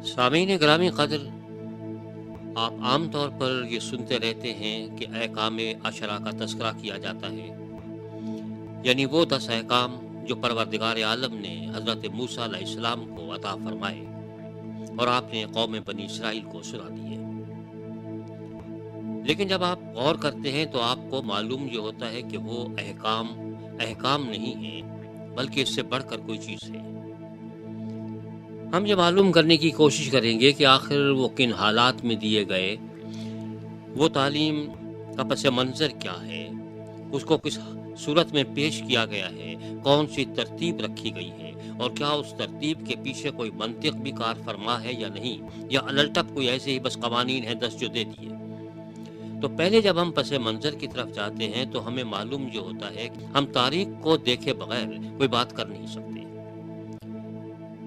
سامعین گرامی قدر، آپ عام طور پر یہ سنتے رہتے ہیں کہ احکام عشرہ کا تذکرہ کیا جاتا ہے، یعنی وہ 10 احکام جو پروردگار عالم نے حضرت موسیٰ علیہ السلام کو عطا فرمائے اور آپ نے قوم بنی اسرائیل کو سنا دیے۔ لیکن جب آپ غور کرتے ہیں تو آپ کو معلوم یہ ہوتا ہے کہ وہ احکام نہیں ہیں، بلکہ اس سے بڑھ کر کوئی چیز ہے۔ ہم یہ معلوم کرنے کی کوشش کریں گے کہ آخر وہ کن حالات میں دیے گئے، وہ تعلیم کا پس منظر کیا ہے، اس کو کس صورت میں پیش کیا گیا ہے، کون سی ترتیب رکھی گئی ہے، اور کیا اس ترتیب کے پیچھے کوئی منطق بھی کار فرما ہے یا نہیں، یا الٹپ کوئی ایسے ہی بس قوانین ہیں 10 جو دے دیے۔ تو پہلے جب ہم پس منظر کی طرف جاتے ہیں تو ہمیں معلوم یہ ہوتا ہے کہ ہم تاریخ کو دیکھے بغیر کوئی بات کر نہیں سکتے۔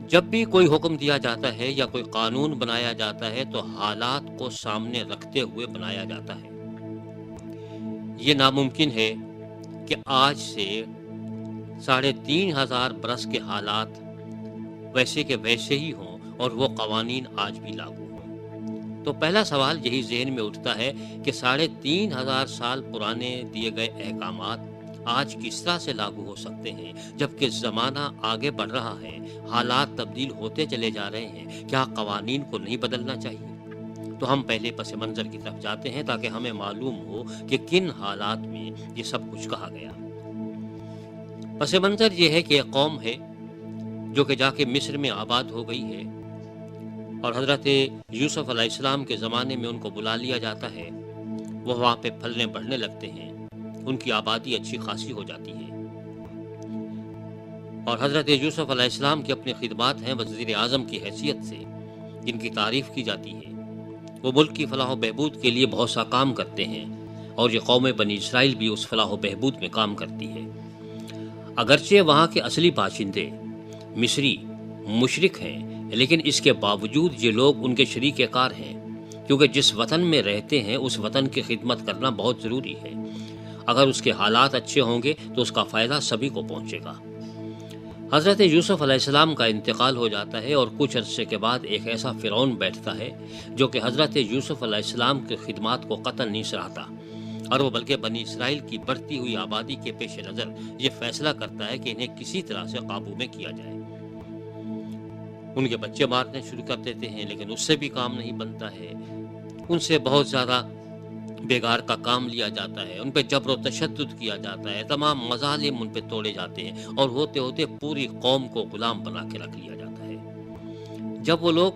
جب بھی کوئی حکم دیا جاتا ہے یا کوئی قانون بنایا جاتا ہے تو حالات کو سامنے رکھتے ہوئے بنایا جاتا ہے۔ یہ ناممکن ہے کہ آج سے 3500 برس کے حالات ویسے کے ویسے ہی ہوں اور وہ قوانین آج بھی لاگو ہوں۔ تو پہلا سوال یہی ذہن میں اٹھتا ہے کہ 3500 سال پرانے دیے گئے احکامات آج کس طرح سے لاگو ہو سکتے ہیں، جبکہ زمانہ آگے بڑھ رہا ہے، حالات تبدیل ہوتے چلے جا رہے ہیں، کیا قوانین کو نہیں بدلنا چاہیے؟ تو ہم پہلے پس منظر کی طرف جاتے ہیں تاکہ ہمیں معلوم ہو کہ کن حالات میں یہ سب کچھ کہا گیا۔ پس منظر یہ ہے کہ ایک قوم ہے جو کہ جا کے مصر میں آباد ہو گئی ہے، اور حضرت یوسف علیہ السلام کے زمانے میں ان کو بلا لیا جاتا ہے، وہ وہاں پہ پھلنے بڑھنے لگتے ہیں، ان کی آبادی اچھی خاصی ہو جاتی ہے، اور حضرت یوسف علیہ السلام کی اپنی خدمات ہیں وزیر اعظم کی حیثیت سے، جن کی تعریف کی جاتی ہے۔ وہ ملک کی فلاح و بہبود کے لیے بہت سا کام کرتے ہیں، اور یہ قوم بنی اسرائیل بھی اس فلاح و بہبود میں کام کرتی ہے۔ اگرچہ وہاں کے اصلی باشندے مصری مشرک ہیں، لیکن اس کے باوجود یہ لوگ ان کے شریک کار ہیں، کیونکہ جس وطن میں رہتے ہیں اس وطن کی خدمت کرنا بہت ضروری ہے۔ اگر اس کے حالات اچھے ہوں گے تو اس کا فائدہ سبھی کو پہنچے گا۔ حضرت یوسف علیہ السلام کا انتقال ہو جاتا ہے، اور کچھ عرصے کے بعد ایک ایسا فرعون بیٹھتا ہے جو کہ حضرت یوسف علیہ السلام کی خدمات کو قطعاً نہیں سراہتا، اور وہ بلکہ بنی اسرائیل کی بڑھتی ہوئی آبادی کے پیش نظر یہ فیصلہ کرتا ہے کہ انہیں کسی طرح سے قابو میں کیا جائے۔ ان کے بچے مارنے شروع کر دیتے ہیں، لیکن اس سے بھی کام نہیں بنتا ہے۔ ان سے بہت زیادہ بیگار کا کام لیا جاتا ہے، ان پہ جبر و تشدد کیا جاتا ہے، تمام مظالم ان پہ توڑے جاتے ہیں، اور ہوتے ہوتے پوری قوم کو غلام بنا کے رکھ لیا جاتا ہے۔ جب وہ لوگ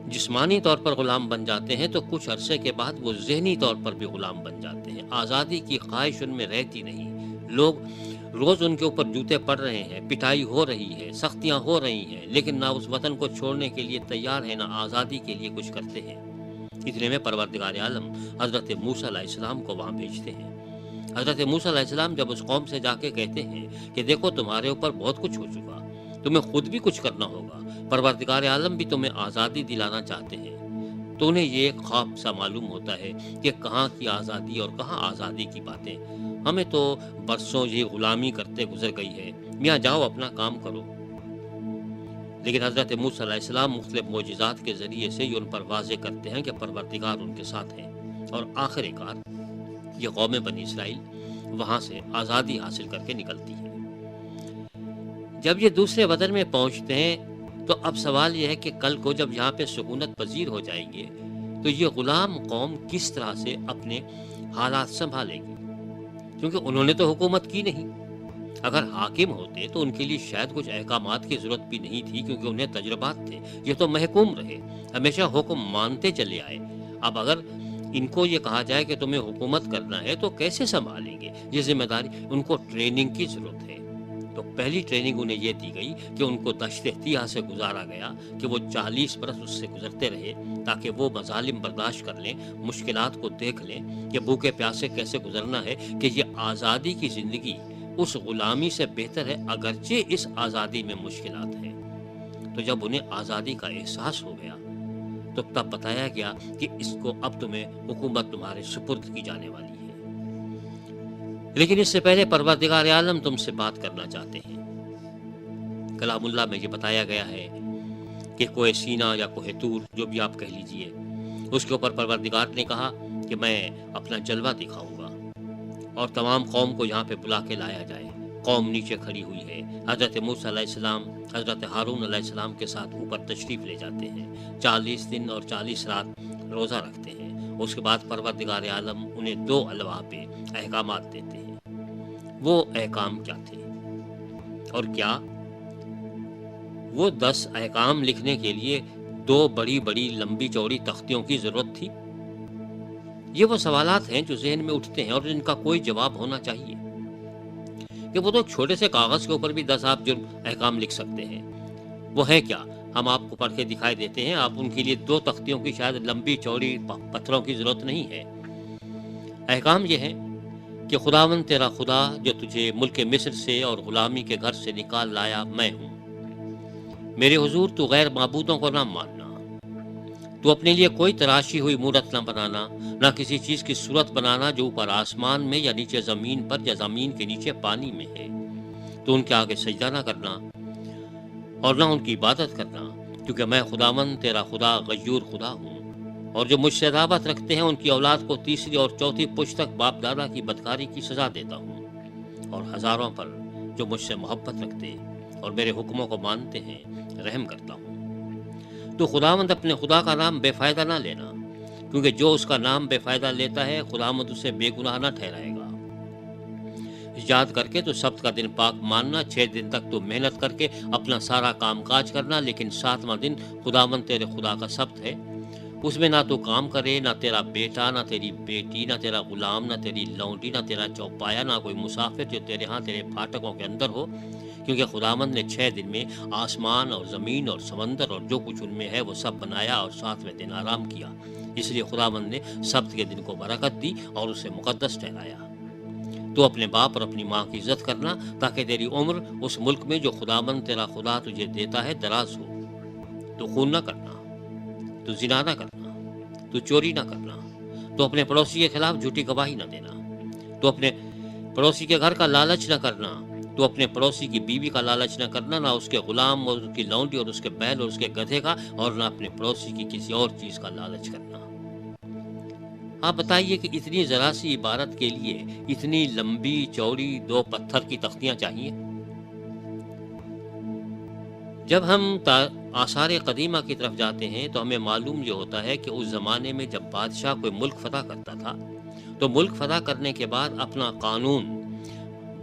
جسمانی طور پر غلام بن جاتے ہیں تو کچھ عرصے کے بعد وہ ذہنی طور پر بھی غلام بن جاتے ہیں۔ آزادی کی خواہش ان میں رہتی نہیں، لوگ روز ان کے اوپر جوتے پڑ رہے ہیں، پٹائی ہو رہی ہے، سختیاں ہو رہی ہیں، لیکن نہ اس وطن کو چھوڑنے کے لیے تیار ہیں، نہ آزادی کے لیے کچھ کرتے ہیں۔ اتنے میں پروردگار عالم حضرت موسیٰ علیہ السلام کو وہاں بھیجتے ہیں۔ حضرت موسیٰ علیہ السلام جب اس قوم سے جا کے کہتے ہیں کہ دیکھو تمہارے اوپر بہت کچھ ہو چکا، تمہیں خود بھی کچھ کرنا ہوگا، پروردگار عالم بھی تمہیں آزادی دلانا چاہتے ہیں، تو انہیں یہ ایک خواب سا معلوم ہوتا ہے کہ کہاں کی آزادی اور کہاں آزادی کی باتیں، ہمیں تو برسوں یہ غلامی کرتے گزر گئی ہے، میاں جاؤ اپنا کام کرو۔ لیکن حضرت موسیٰ علیہ السلام مختلف معجزات کے ذریعے سے یہ ان پر واضح کرتے ہیں کہ پروردگار ان کے ساتھ ہیں، اور آخر کار یہ قوم بنی اسرائیل وہاں سے آزادی حاصل کر کے نکلتی ہے۔ جب یہ دوسرے وطن میں پہنچتے ہیں تو اب سوال یہ ہے کہ کل کو جب یہاں پہ سکونت پذیر ہو جائیں گے تو یہ غلام قوم کس طرح سے اپنے حالات سنبھالے گی، کیونکہ انہوں نے تو حکومت کی نہیں۔ اگر حاکم ہوتے تو ان کے لیے شاید کچھ احکامات کی ضرورت بھی نہیں تھی، کیونکہ انہیں تجربات تھے، یہ تو محکوم رہے، ہمیشہ حکم مانتے چلے آئے۔ اب اگر ان کو یہ کہا جائے کہ تمہیں حکومت کرنا ہے تو کیسے سنبھالیں گے یہ ذمہ داری؟ ان کو ٹریننگ کی ضرورت ہے۔ تو پہلی ٹریننگ انہیں یہ دی گئی کہ ان کو دشت احتیاط سے گزارا گیا کہ وہ 40 برس اس سے گزرتے رہے تاکہ وہ مظالم برداشت کر لیں، مشکلات کو دیکھ لیں کہ بھوکے پیاسے کیسے گزرنا ہے، کہ یہ آزادی کی زندگی اس غلامی سے بہتر ہے، اگرچہ اس آزادی میں مشکلات ہیں۔ تو جب انہیں آزادی کا احساس ہو گیا تو تب بتایا گیا کہ اس کو اب تمہیں حکومت تمہارے سپرد کی جانے والی ہے۔ لیکن اس سے پہلے پروردگار عالم تم سے بات کرنا چاہتے ہیں۔ کلام اللہ میں یہ بتایا گیا ہے کہ کوہ سینا یا کوہ طور جو بھی آپ کہہ لیجئے، اس کے اوپر پروردگار نے کہا کہ میں اپنا جلوہ دکھاؤں گا اور تمام قوم کو یہاں پہ بلا کے لایا جائے۔ قوم نیچے کھڑی ہوئی ہے، حضرت موسیٰ علیہ السلام حضرت ہارون علیہ السلام کے ساتھ اوپر تشریف لے جاتے ہیں، 40 دن اور 40 رات روزہ رکھتے ہیں۔ اس کے بعد پروردگار عالم انہیں 2 الواح پہ احکامات دیتے ہیں۔ وہ احکام کیا تھے اور کیا وہ 10 احکام لکھنے کے لیے 2 بڑی بڑی لمبی چوڑی تختیوں کی ضرورت تھی؟ یہ وہ سوالات ہیں جو ذہن میں اٹھتے ہیں اور ان کا کوئی جواب ہونا چاہیے کہ وہ تو ایک چھوٹے سے کاغذ کے اوپر بھی 10 آپ جرم احکام لکھ سکتے ہیں۔ وہ ہے کیا؟ ہم آپ کو پڑھ کے دکھائی دیتے ہیں۔ آپ ان کے لیے 2 تختیوں کی شاید لمبی چوڑی پتھروں کی ضرورت نہیں ہے۔ احکام یہ ہے کہ خداوند تیرا خدا جو تجھے ملک مصر سے اور غلامی کے گھر سے نکال لایا میں ہوں۔ میرے حضور تو غیر معبودوں کو نہ ماننا، تو اپنے لیے کوئی تراشی ہوئی مورت نہ بنانا، نہ کسی چیز کی صورت بنانا جو اوپر آسمان میں یا نیچے زمین پر یا زمین کے نیچے پانی میں ہے۔ تو ان کے آگے سجدہ نہ کرنا اور نہ ان کی عبادت کرنا، کیونکہ میں خداوند تیرا خدا غیور خدا ہوں، اور جو مجھ سے عداوت رکھتے ہیں ان کی اولاد کو 3ری اور 4تھی پشت تک باپ دادا کی بدکاری کی سزا دیتا ہوں، اور ہزاروں پر جو مجھ سے محبت رکھتے اور میرے حکموں کو مانتے ہیں رحم کرتا ہوں۔ تو خداوند اپنے خدا کا نام بے فائدہ نہ لینا، کیونکہ جو اس کا نام بے فائدہ لیتا ہے خداوند اسے بے گناہ نہ ٹھہرائے گا۔ یاد کر کے تو سبت کا دن پاک ماننا، 6 دن تک تو محنت کر کے اپنا سارا کام کاج کرنا، لیکن 7واں دن خداوند تیرے خدا کا سبت ہے، اس میں نہ تو کام کرے، نہ تیرا بیٹا، نہ تیری بیٹی، نہ تیرا غلام، نہ تیری لونڈی، نہ تیرا چوپایا، نہ کوئی مسافر جو تیرے ہاں تیرے پھاٹکوں کے اندر ہو، کیونکہ خداوند نے 6 دن میں آسمان اور زمین اور سمندر اور جو کچھ ان میں ہے وہ سب بنایا اور 7ویں دن آرام کیا۔ اس لیے خداوند نے سبت کے دن کو برکت دی اور اسے مقدس ٹھہرایا۔ تو اپنے باپ اور اپنی ماں کی عزت کرنا تاکہ تیری عمر اس ملک میں جو خداوند تیرا خدا تجھے دیتا ہے دراز ہو۔ تو خون نہ کرنا، تو زنا نہ کرنا، تو چوری نہ کرنا، تو اپنے پڑوسی کے خلاف جھوٹی گواہی نہ دینا، تو اپنے پڑوسی کے گھر کا لالچ نہ کرنا، تو اپنے پڑوسی کی بیوی کا لالچ نہ کرنا، نہ اس کے غلام اور اس کی لونڈی اور اس کے بیل اور اس کے گدھے کا، اور نہ اپنے پڑوسی کی کسی اور چیز کا لالچ کرنا۔ آپ بتائیے کہ اتنی ذرا سی عبارت کے لیے اتنی لمبی چوڑی 2 پتھر کی تختیاں چاہیے؟ جب ہم آثار قدیمہ کی طرف جاتے ہیں تو ہمیں معلوم یہ ہوتا ہے کہ اس زمانے میں جب بادشاہ کوئی ملک فتح کرتا تھا تو ملک فتح کرنے کے بعد اپنا قانون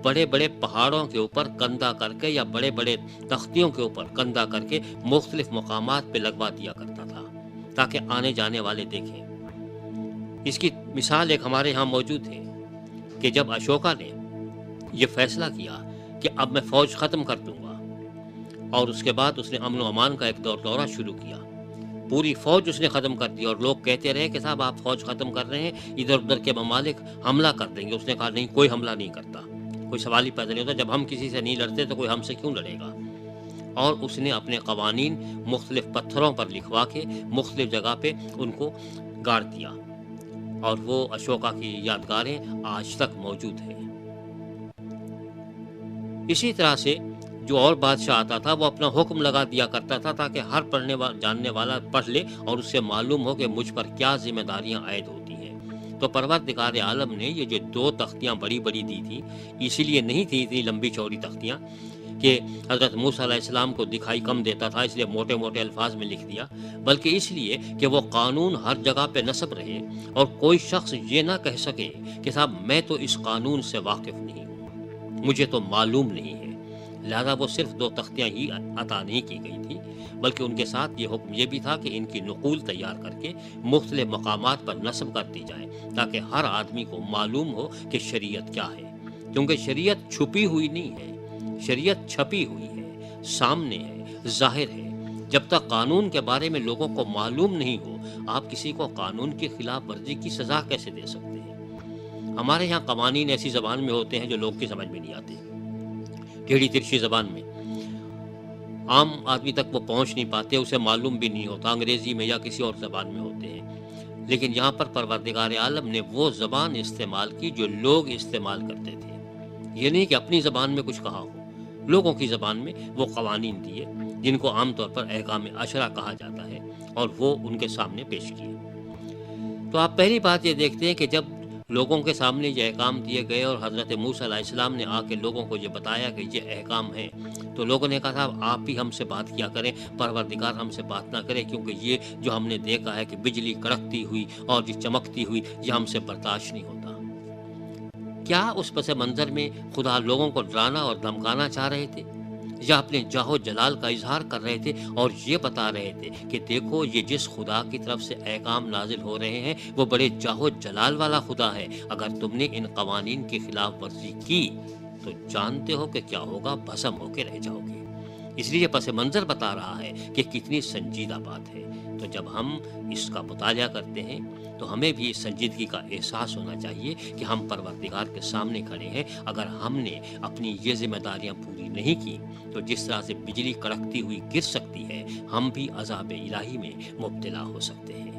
بڑے بڑے پہاڑوں کے اوپر کندہ کر کے یا بڑے بڑے تختیوں کے اوپر کندہ کر کے مختلف مقامات پہ لگوا دیا کرتا تھا تاکہ آنے جانے والے دیکھیں۔ اس کی مثال ایک ہمارے ہاں موجود ہے کہ جب اشوکا نے یہ فیصلہ کیا کہ اب میں فوج ختم کر دوں گا، اور اس کے بعد اس نے امن و امان کا ایک دورہ شروع کیا، پوری فوج اس نے ختم کر دی، اور لوگ کہتے رہے کہ صاحب آپ فوج ختم کر رہے ہیں، ادھر ادھر کے ممالک حملہ کر دیں گے۔ اس نے کہا نہیں، کوئی حملہ نہیں کرتا، کوئی سوال ہی پیدا نہیں ہوتا، جب ہم کسی سے نہیں لڑتے تو کوئی ہم سے کیوں لڑے گا۔ اور اس نے اپنے قوانین مختلف پتھروں پر لکھوا کے مختلف جگہ پہ ان کو گاڑ دیا، اور وہ اشوکا کی یادگاریں آج تک موجود ہیں۔ اسی طرح سے جو اور بادشاہ آتا تھا وہ اپنا حکم لگا دیا کرتا تھا تاکہ ہر پڑھنے جاننے والا پڑھ لے اور اس سے معلوم ہو کہ مجھ پر کیا ذمہ داریاں عائد ہوتی ہیں۔ تو پروردگار عالم نے یہ جو 2 تختیاں بڑی بڑی دی تھی، اسی لیے نہیں تھی اتنی لمبی چوڑی تختیاں کہ حضرت موسیٰ علیہ السلام کو دکھائی کم دیتا تھا اس لیے موٹے موٹے الفاظ میں لکھ دیا، بلکہ اس لیے کہ وہ قانون ہر جگہ پہ نصب رہے اور کوئی شخص یہ نہ کہہ سکے کہ صاحب میں تو اس قانون سے واقف نہیں ہوں، مجھے تو معلوم نہیں ہے۔ لہذا وہ صرف 2 تختیاں ہی عطا نہیں کی گئی تھی، بلکہ ان کے ساتھ یہ حکم یہ بھی تھا کہ ان کی نقول تیار کر کے مختلف مقامات پر نصب کر دی جائے تاکہ ہر آدمی کو معلوم ہو کہ شریعت کیا ہے، کیونکہ شریعت چھپی ہوئی نہیں ہے، شریعت چھپی ہوئی ہے، سامنے ہے، ظاہر ہے۔ جب تک قانون کے بارے میں لوگوں کو معلوم نہیں ہو، آپ کسی کو قانون کی خلاف ورزی کی سزا کیسے دے سکتے ہیں؟ ہمارے یہاں قوانین ایسی زبان میں ہوتے ہیں جو لوگ کی سمجھ میں نہیں آتے، ٹیڑھی ترچھی زبان میں، عام آدمی تک وہ پہنچ نہیں پاتے، اسے معلوم بھی نہیں ہوتا، انگریزی میں یا کسی اور زبان میں ہوتے ہیں۔ لیکن یہاں پر پروردگار عالم نے وہ زبان استعمال کی جو لوگ استعمال کرتے تھے، یہ نہیں کہ اپنی زبان میں کچھ کہا ہو، لوگوں کی زبان میں وہ قوانین دیے جن کو عام طور پر احکام عشرہ کہا جاتا ہے، اور وہ ان کے سامنے پیش کیے۔ تو آپ پہلی بات یہ دیکھتے ہیں کہ جب لوگوں کے سامنے یہ احکام دیے گئے اور حضرت موسیٰ علیہ السلام نے آ کے لوگوں کو یہ بتایا کہ یہ احکام ہیں، تو لوگوں نے کہا صاحب آپ بھی ہم سے بات کیا کریں، پروردگار ہم سے بات نہ کرے، کیونکہ یہ جو ہم نے دیکھا ہے کہ بجلی کڑکتی ہوئی اور یہ چمکتی ہوئی، یہ ہم سے برداشت نہیں ہوتا۔ کیا اس پس منظر میں خدا لوگوں کو ڈرانا اور دھمکانا چاہ رہے تھے، یا اپنے جاہ و جلال کا اظہار کر رہے تھے اور یہ بتا رہے تھے کہ دیکھو یہ جس خدا کی طرف سے احکام نازل ہو رہے ہیں وہ بڑے جاہ و جلال والا خدا ہے، اگر تم نے ان قوانین کی خلاف ورزی کی تو جانتے ہو کہ کیا ہوگا، بھسم ہو کے رہ جاؤ گے۔ اس لیے پس منظر بتا رہا ہے کہ کتنی سنجیدہ بات ہے۔ تو جب ہم اس کا مطالعہ کرتے ہیں تو ہمیں بھی اس سنجیدگی کا احساس ہونا چاہیے کہ ہم پروردگار کے سامنے کھڑے ہیں۔ اگر ہم نے اپنی یہ ذمہ داریاں پوری نہیں کی تو جس طرح سے بجلی کڑکتی ہوئی گر سکتی ہے، ہم بھی عذاب الہی میں مبتلا ہو سکتے ہیں۔